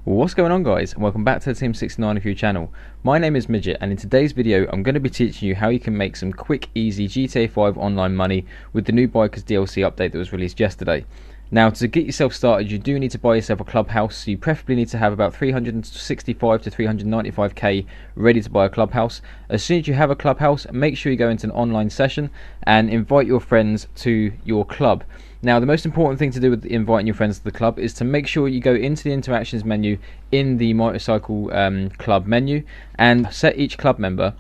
Well, what's going on, guys, and welcome back to the Team 69 of your channel. My name is Midget, and in today's video I'm going to be teaching you how you can make some quick, easy GTA 5 online money with the new Bikers DLC update that was released yesterday. Now, to get yourself started, you do need to buy yourself a clubhouse, so you preferably need to have about 365 to 395k ready to buy a clubhouse. As soon as you have a clubhouse, make sure you go into an online session and invite your friends to your club. Now, the most important thing to do with inviting your friends to the club is to make sure you go into the interactions menu in the motorcycle club menu and set each club member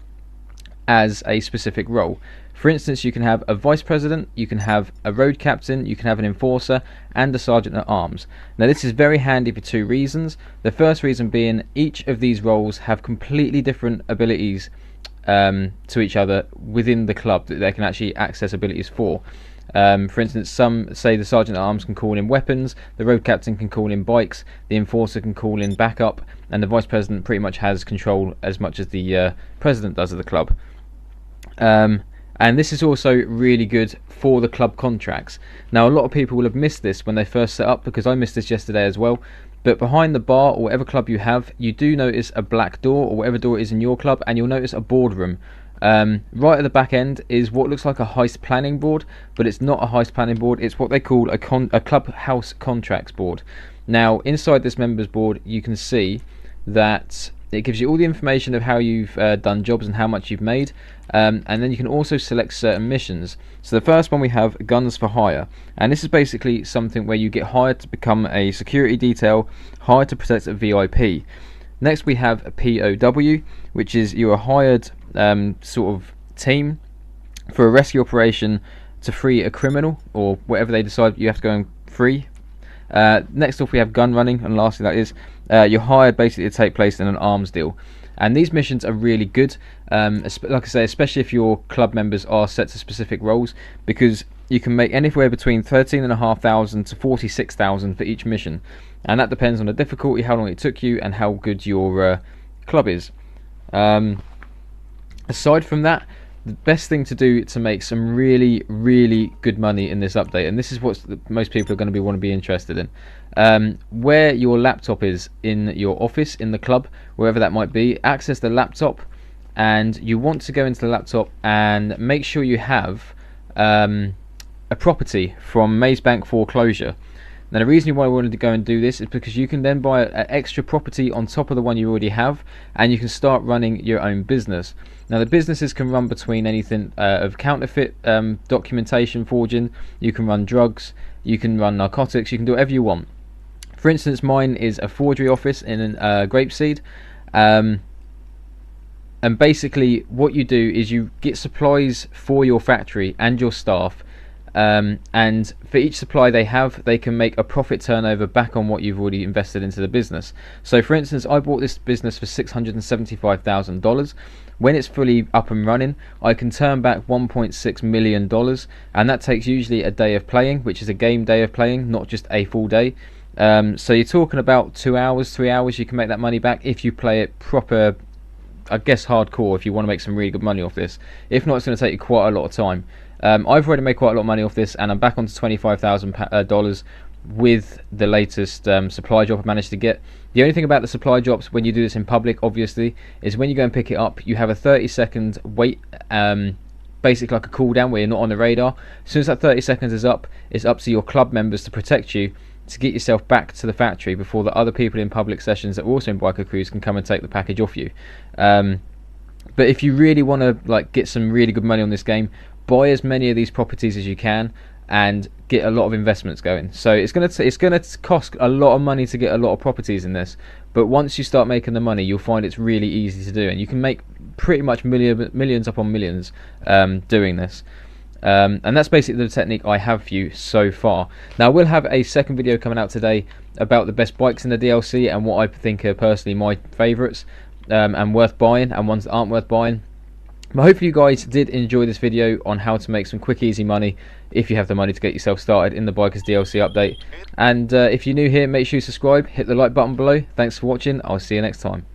as a specific role. For instance, you can have a vice president, you can have a road captain, you can have an enforcer, and a sergeant at arms. Now, this is very handy for two reasons. The first reason being each of these roles have completely different abilities to each other within the club that they can actually access abilities for. For instance, some say the sergeant at arms can call in weapons, the road captain can call in bikes, the enforcer can call in backup, and the vice president pretty much has control as much as the president does of the club. And this is also really good for the club contracts. Now, a lot of people will have missed this when they first set up, because I missed this yesterday as well. But behind the bar or whatever club you have, you do notice a black door or whatever door it is in your club, and you'll notice a boardroom. Right at the back end is what looks like a heist planning board, but it's not a heist planning board. It's what they call a clubhouse contracts board. Now, inside this members board, you can see that it gives you all the information of how you've done jobs and how much you've made, and then you can also select certain missions. So the first one we have guns for hire, and this is basically something where you get hired to become a security detail, hired to protect a VIP. Next we have a POW, which is you're hired sort of team for a rescue operation to free a criminal or whatever they decide you have to go and free. Next off we have gun running, and lastly that is you're hired basically to take place in an arms deal. And these missions are really good, like I say, especially if your club members are set to specific roles, because you can make anywhere between 13,500 to 46,000 for each mission, and that depends on the difficulty, how long it took you, and how good your club is. Aside from that, the best thing to do to make some really good money in this update, and this is what most people are going to want to be interested in, where your laptop is in your office, in the club, wherever that might be, access the laptop, and you want to go into the laptop and make sure you have a property from Maze Bank foreclosure. Now, the reason why I wanted to go and do this is because you can then buy an extra property on top of the one you already have, and you can start running your own business. Now, the businesses can run between anything of counterfeit documentation forging, you can run drugs, you can run narcotics, you can do whatever you want. For instance, mine is a forgery office in Grapeseed, and basically what you do is you get supplies for your factory and your staff, and for each supply they have, they can make a profit turnover back on what you've already invested into the business. So for instance, I bought this business for $675,000. When it's fully up and running, I can turn back $1.6 million, and that takes usually a day of playing, which is a game day of playing, not just a full day. So you're talking about 2 hours, 3 hours, you can make that money back if you play it proper, I guess hardcore, if you want to make some really good money off this. If not, it's going to take you quite a lot of time. I've already made quite a lot of money off this, and I'm back onto $25,000 with the latest supply drop I managed to get. The only thing about the supply drops when you do this in public, obviously, is when you go and pick it up, you have a 30-second wait, basically like a cooldown where you're not on the radar. As soon as that 30 seconds is up, it's up to your club members to protect you, to get yourself back to the factory before the other people in public sessions that are also in biker crews can come and take the package off you. But if you really want to get some really good money on this game, buy as many of these properties as you can and get a lot of investments going. So it's going to cost a lot of money to get a lot of properties in this, but once you start making the money, you'll find it's really easy to do, and you can make pretty much millions upon millions doing this. And that's basically the technique I have for you so far. Now, I will have a second video coming out today about the best bikes in the DLC and what I think are personally my favourites and worth buying, and ones that aren't worth buying. But hopefully you guys did enjoy this video on how to make some quick easy money if you have the money to get yourself started in the Bikers DLC update. And if you're new here, make sure you subscribe, hit the like button below. Thanks for watching, I'll see you next time.